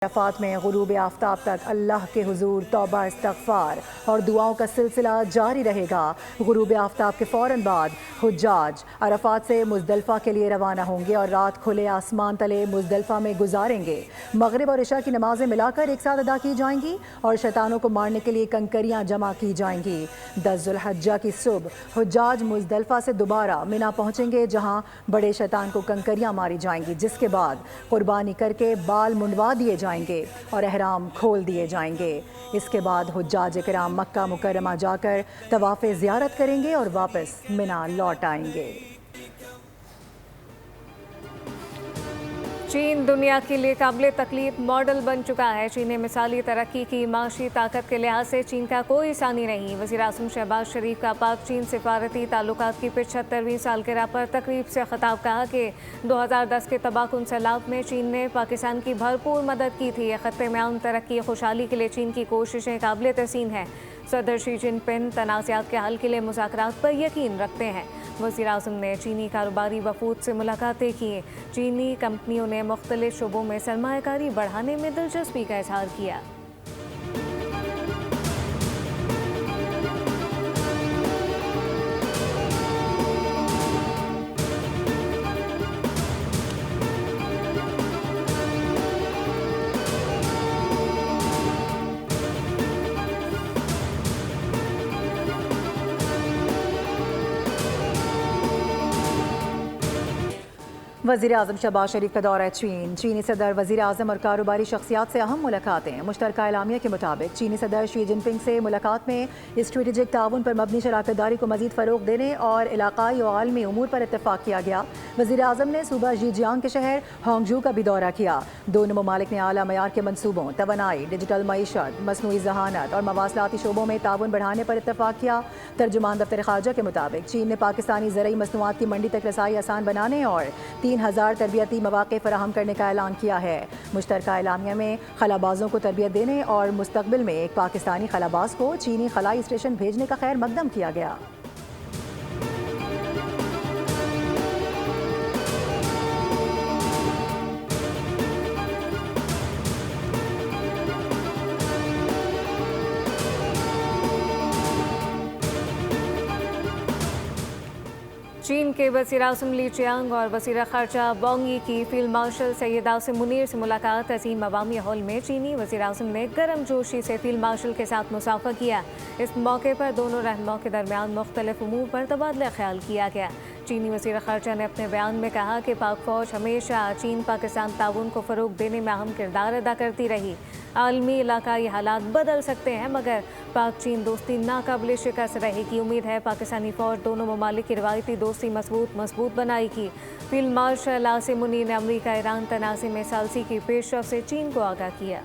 Arafat में गुरूब आफ्ताब तक अल्लाह के हुजूर तौबा इस्तग़फ़ार और दुआओं का सिलसिला जारी रहेगा। गुरूब आफ्ताब के फ़ौरन बाद हुज्जाज अराफात से मुज़दलिफ़ा के लिए रवाना होंगे और रात खुले आसमान तले मुज़दलिफ़ा में गुजारेंगे। मगरिब और इशा की नमाज़ें मिलाकर एक साथ अदा की जाएंगी और शैतानों को मारने के लिए कंकरियाँ जमा की जाएंगी। 10 ज़ुल्हिज्जा की सुबह हुज्जाज मुज़दलिफ़ा से दोबारा मिना पहुँचेंगे, जहाँ बड़े शैतान को कंकरियाँ मारी जाएंगी, जिसके बाद कुर्बानी करके बाल मुंडवा दिए जाएंगे और एहराम खोल दिए जाएंगे। इसके बाद हुज्जाज इकराम मक्का मुकर्रमा जाकर तवाफ़े ज़ियारत करेंगे और वापस मिना लौट आएंगे। चीन दुनिया के लिए काबिल तकलीफ मॉडल बन चुका है। चीन ने मिसाली तरक्की की, माशी ताकत के लिहाज से चीन का कोई सानी नहीं। वज़ीर-ए-आज़म शहबाज शरीफ का पाक चीन सिफारती ताल्लुकात की 75वीं सालगिरह पर तकरीब से खिताब, कहा कि 2010 के तबाहकुन सैलाब में चीन ने पाकिस्तान की भरपूर मदद की थी। खत्ते में अमन, तरक्की, खुशहाली के लिए चीन की कोशिशें काबिल तहसीन हैं। सदर शी जिनपिंग तनाज़ात के हल के लिए मुज़ाकरात पर यकीन रखते हैं। वज़ीर-ए-आज़म ने चीनी कारोबारी वफूद से मुलाकातें की। चीनी कंपनियों ने मुख्तलिफ शोबों में सरमायाकारी बढ़ाने में दिलचस्पी का इज़हार किया। वज़ीर-ए-आज़म शहबाज शरीफ का दौरा चीन। चीनी सदर, वज़ीर-ए-आज़म और कारोबारी शख्सियात से अहम मुलाकातें। मुश्तरका एलामिया के मुताबिक चीनी सदर शी जिनपिंग से मुलाकात में स्ट्रेटेजिक ताउन पर मबनी शराकतदारी को मज़ीद फ़रोग़ देने और इलाक़ाई और आलमी उमूर पर इत्तफ़ाक़ किया गया। वज़ीर-ए-आज़म ने सूबा ज़ीजियांग के शहर होंगजू का भी दौरा किया। दोनों ममालिक ने आला मयार के मनसूबों, तवानाई, डिजिटल मईशत, मसनूई ज़हानत और मवासलाती शोबों में ताउन बढ़ाने पर इत्तफ़ाक़ किया। तर्जुमान दफ्तर ख़ारजा के मुताबिक चीन ने पाकिस्तानी ज़रई मसनूआत की मंडी तक रसाई आसान बनाने और 3000 तरबियती मौक़े फ़राहम करने का ऐलान किया है। मुश्तरका एलामिया में खलाबाजों को तरबियत देने और मुस्तक़बिल में एक पाकिस्तानी खलाबाज को चीनी खलाई स्टेशन भेजने का खैर मकदम किया गया। चीन के वज़ीर-ए-आज़म ली चियांग और वज़ीर ख़ारजा वांग यी की फील्ड मार्शल सैयद आसिम मुनीर से मुलाकात। अज़ीम अवामी हॉल में चीनी वज़ीर-ए-आज़म ने गर्म जोशी से फील्ड मार्शल के साथ मुसाफ़ा किया। इस मौके पर दोनों रहनुमाओं के दरमियान मुख्तलिफ उमूर पर तबादला ख्याल किया गया। चीनी वज़ीर ख़ारजा ने अपने बयान में कहा कि पाक फ़ौज हमेशा चीन पाकिस्तान ताउन को फ़रोग़ देने में अहम किरदार अदा करती रही। आलमी इलाकाई हालात बदल सकते हैं, मगर पाक चीन दोस्ती नाकाबिल शिकस्त रहेगी। उम्मीद है पाकिस्तानी फ़ौज दोनों ममालिक की रवायती दोस्ती मजबूत बनाएगी। फील्ड मार्शल आसिम मुनीर ने अमरीका ईरान तनाज़े में सालसी की पेशरफ से चीन को आगाह किया।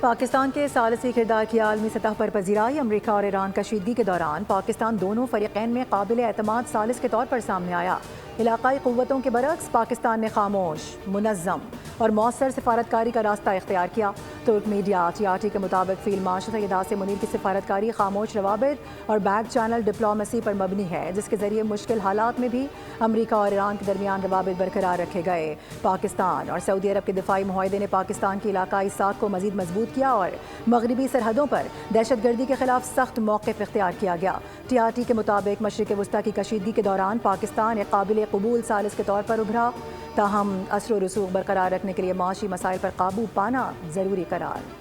पाकिस्तान के सालसी किरदार की आलमी सतह पर पजीराई। अमरीका और ईरान कशीदगी के दौरान पाकिस्तान दोनों फ़रीक़ैन में काबिल एतमाद सालिस के तौर पर सामने आया। इलाकाई क़ुव्वतों के बरक्स पाकिस्तान ने खामोश, मुनज़्ज़म और मौसर सिफारतकारी का रास्ता इख्तियार किया। तुर्क मीडिया TRT के मुताबिक फील्ड मार्शल सैयद आसिम मुनीर की सिफारतकारी खामोश रवाबित और बैक चैनल डिप्लोमेसी पर मबनी है, जिसके ज़रिए मुश्किल हालात में भी अमरीका और ईरान के दरमियान रवाबित बरकरार रखे गए। पाकिस्तान और सऊदी अरब के दिफाई मुआहदे ने पाकिस्तान की इलाकाई साख को मज़ीद मजबूत किया और मगरबी सरहदों पर दहशतगर्दी के खिलाफ सख्त मौक़िफ़ इख्तियार किया गया। TRT के मुताबिक मशरिक़ वस्ता की कशीदगी के दौरान पाकिस्तान एक काबिल कबूल सालिस के तौर पर उभरा। ताहम असर व रसूख बरकरार रखने के लिए माशी मसाइल पर काबू पाना ज़रूरी करार।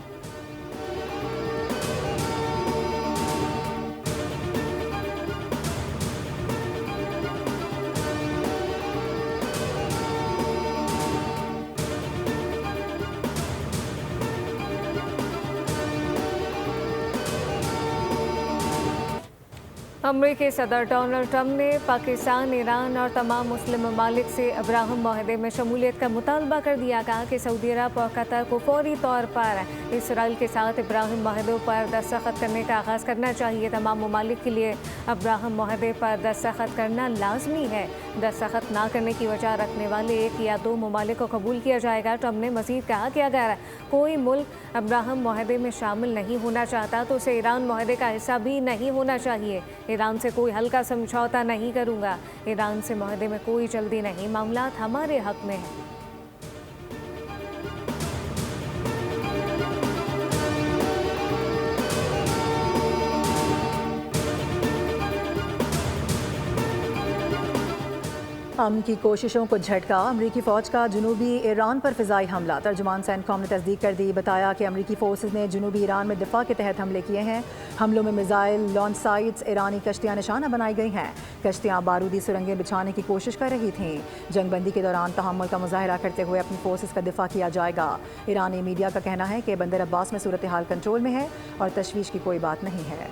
अमरीकी सदर डोनाल्ड ट्रंप ने पाकिस्तान, ईरान और तमाम मुस्लिम ममालिक से अब्राहम माहदे में शमूलियत का मुतालबा कर दिया। कहा कि सऊदी अरब और कतर को फौरी तौर पर इसराइल के साथ अब्राहम माहदों पर दस्तखत करने का आगाज़ करना चाहिए। तमाम ममालिक के लिए अब्राहम माहदे पर दस्तखत करना लाजमी है। दस्तखत ना करने की वजह रखने वाले एक या दो ममालिक को कबूल किया जाएगा। ट्रंप ने मज़ीद कहा कि अगर कोई मुल्क अब्राहम माहदे में शामिल नहीं होना चाहता तो उसे ईरान माहदे का हिस्सा भी नहीं होना चाहिए। ईरान से कोई हल्का समझौता नहीं करूंगा। ईरान से माहदे में कोई जल्दी नहीं, मामलात हमारे हक में है। अमन की कोशिशों को झटका, अमरीकी फ़ौज का जनूबी ईरान पर फ़िज़ाई हमला। तर्जुमान सेंटकॉम ने तस्दीक कर दी, बताया कि अमरीकी फ़ोर्सेस ने जनूबी ईरान में दिफा के तहत हमले किए हैं। हमलों में मिज़ाइल लॉन्च साइट्स, ईरानी कश्तियाँ निशाना बनाई गई हैं। कश्तियाँ बारूदी सुरंगें बिछाने की कोशिश कर रही थीं। जंगबंदी के दौरान तहम्मुल का मुजाहरा करते हुए अपनी फोर्सेस का दिफा किया जाएगा। ईरानी मीडिया का कहना है कि बंदर अब्बास में सूरत हाल कंट्रोल में है और तशवीश की कोई बात नहीं है।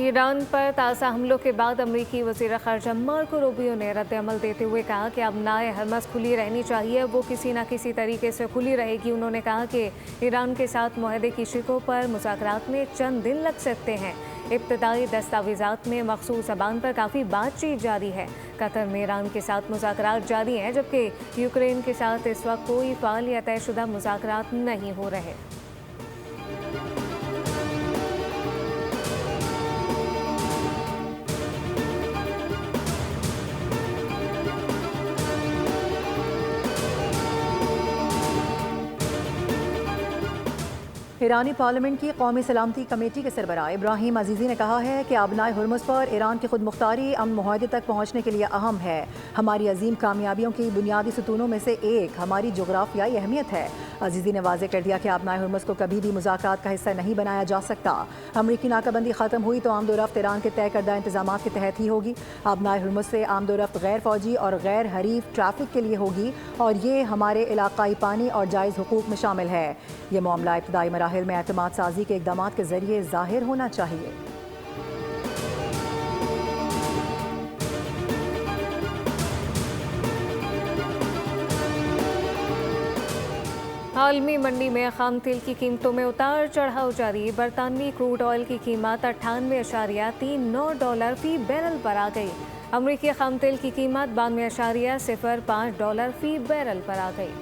ईरान पर ताज़ा हमलों के बाद अमरीकी वज़ीर ख़ारजा मार्को रूबियो ने रद्द-ए-अमल देते हुए कहा कि अब नाए हरमज़ खुली रहनी चाहिए, वो किसी न किसी तरीके से खुली रहेगी। उन्होंने कहा कि ईरान के साथ मुआहदे की शिकों पर मुज़ाकरात में चंद दिन लग सकते हैं। इब्तदाई दस्तावेज़ात में मखसूस ज़बान पर काफ़ी बातचीत जारी है। कतर में ईरान के साथ मुज़ाकरात जारी हैं, जबकि यूक्रेन के साथ इस वक्त कोई फ़ाल या तयशुदा मुज़ाकरात नहीं हो रहे। ईरानी पार्लियामेंट की कौमी सलामती कमेटी के सरबराह इब्राहिम अजीज़ी ने कहा है कि आबनाए हुर्मुज़ पर ईरान की खुद मुख्तारी अमन मुआहदे तक पहुँचने के लिए अहम है। हमारी अजीम कामयाबियों की बुनियादी सतूनों में से एक हमारी जोग्राफियाई अहमियत है। अजीज़ी ने वाज़ेह कर दिया कि आबनाए हुर्मुज़ को कभी भी मुज़ाकरात का हिस्सा नहीं बनाया जा सकता। अमरीकी नाकाबंदी ख़त्म हुई तो आमदोरफ्त ईरान के तय करदा इंतजाम के तहत ही होगी। आबनाए हुर्मुज़ से आमदोरफ्त गैर फ़ौजी और गैर हरीफ ट्रैफिक के लिए होगी और ये हमारे इलाकाई पानी और जायज़ हुकूक में शामिल है। ये मामला इब्तदाई मराहिल में एतमाद साजी के इक़दाम के ज़रिए ज़ाहिर होना चाहिए। आलमी मंडी में खाम तेल की कीमतों में उतार चढ़ाव जारी। बरतानवी क्रूड ऑयल की कीमत $98.39 फी बैरल पर आ गई। अमरीकी खाम तेल की कीमत $92.05 फी बैरल पर आ गई।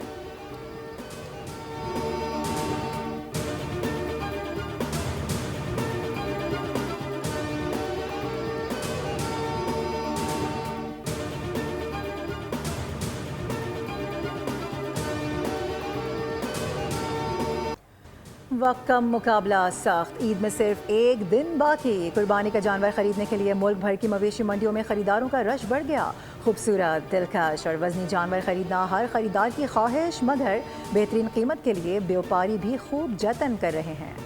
वक्त कम, मुकाबला सख्त। ईद में सिर्फ एक दिन बाकी। कुर्बानी का जानवर खरीदने के लिए मुल्क भर की मवेशी मंडियों में खरीदारों का रश बढ़ गया। खूबसूरत, दिलकश और वजनी जानवर खरीदना हर खरीदार की ख्वाहिश, मगर बेहतरीन कीमत के लिए व्यापारी भी खूब जतन कर रहे हैं।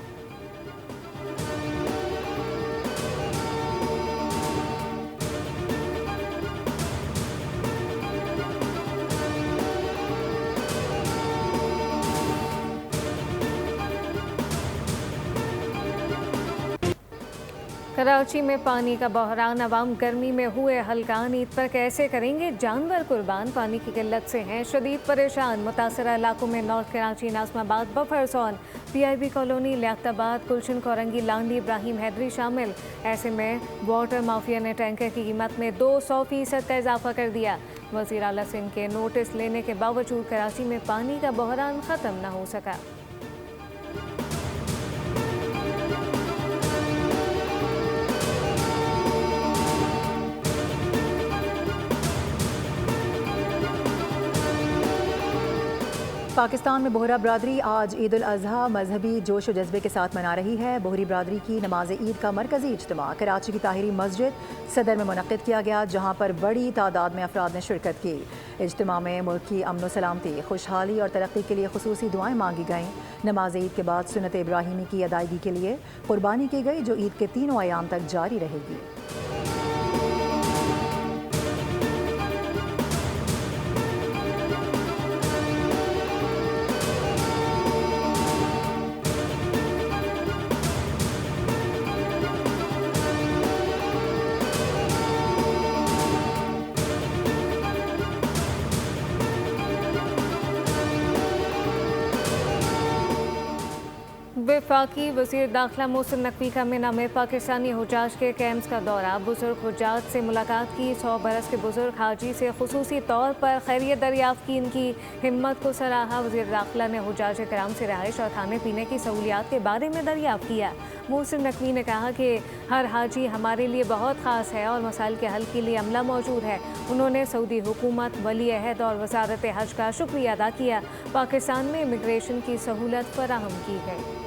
कराची में पानी का बहरान, अवाम गर्मी में हुए हलकान। ईद पर कैसे करेंगे जानवर कुर्बान? पानी की किल्लत से हैं शदीद परेशान। मुतासरा इलाकों में north Karachi, Nazimabad, buffer zone, PIB colony, Liaquatabad, Gulshan, Korangi, Landhi, Ibrahim Hyderi शामिल। ऐसे में वाटर माफिया ने टैंकर की कीमत में 200% का इजाफा कर दिया। वज़ीर आला सिंध के नोटिस लेने के बावजूद कराची में पानी का बहरान ख़त्म न हो सका। पाकिस्तान में बोहरा बरादरी आज ईद उल अजहा मजहबी जोश व जज्बे के साथ मना रही है। बोहरी बरादरी की नमाज ईद का मरकजी इज्तिमा कराची की ताहिरी मस्जिद सदर में मुनक्किद किया गया, जहाँ पर बड़ी तादाद में अफराद ने शिरकत की। इज्तिमा में मुल्क की अमन सलामती, खुशहाली और तरक्की के लिए खुसूसी दुआएं मांगी गईं। नमाज ईद के बाद सुन्नत इब्राहिमी की अदायगी के लिए कुर्बानी की गई, जो ईद के तीनों अयाम तक जारी रहेगी। वफाकी वज़ीर दाखिला मोहसिन नकवी का मिना में पाकिस्तानी हुज्जाज के कैंप्स का दौरा, बुजुर्ग हुज्जाज से मुलाकात की। 100 बरस के बुजुर्ग हाजी से खुसूसी तौर पर खैरियत दरियाफ्त की, इनकी हिम्मत को सराहा। वज़ीर दाखिला ने हुज्जाज कराम से रहाइश और खाने पीने की सहूलियात के बारे में दरियाफ्त किया। मोहसिन नकवी ने कहा कि हर हाजी हमारे लिए बहुत ख़ास है और मसाइल के हल के लिए अमला मौजूद है। उन्होंने सऊदी हुकूमत, वली अहद और वज़ारत हज का शुक्रिया अदा किया। पाकिस्तान में इमिग्रेशन की सहूलत फराहम की गई।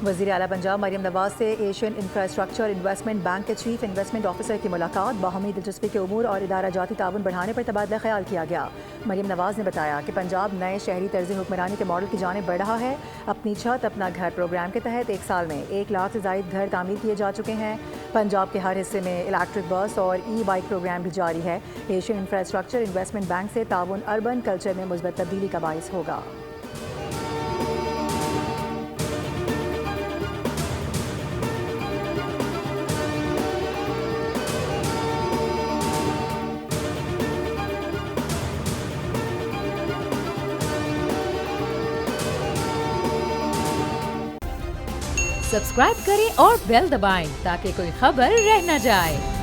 वज़ीर आला पंजाब मरियम नवाज से एशियन इंफ्रास्ट्रक्चर इन्वेस्टमेंट बैंक के चीफ इन्वेस्टमेंट ऑफिसर की मुलाकात, बाहमी दिलचस्पी के उमूर और इदारा जाती ताउन बढ़ाने पर तबादला ख्याल किया गया। मरियम नवाज ने बताया कि पंजाब नए शहरी तर्ज हुक्मरानी के मॉडल की जानिब बढ़ रहा है। अपनी छत अपना घर प्रोग्राम के तहत 1 साल में 1 लाख से ज़ायद घर तामीर किए जा चुके हैं। पंजाब के हर हिस्से में इलेक्ट्रिक बस और ई-बाइक प्रोग्राम भी जारी है। एशियन इंफ्रास्ट्रक्चर इन्वेस्टमेंट बैंक से ताउन अर्बन कल्चर में मुस्बत तब्दीली का बाइस होगा। सब्सक्राइब करें और बेल दबाएं ताकि कोई खबर रह न जाए।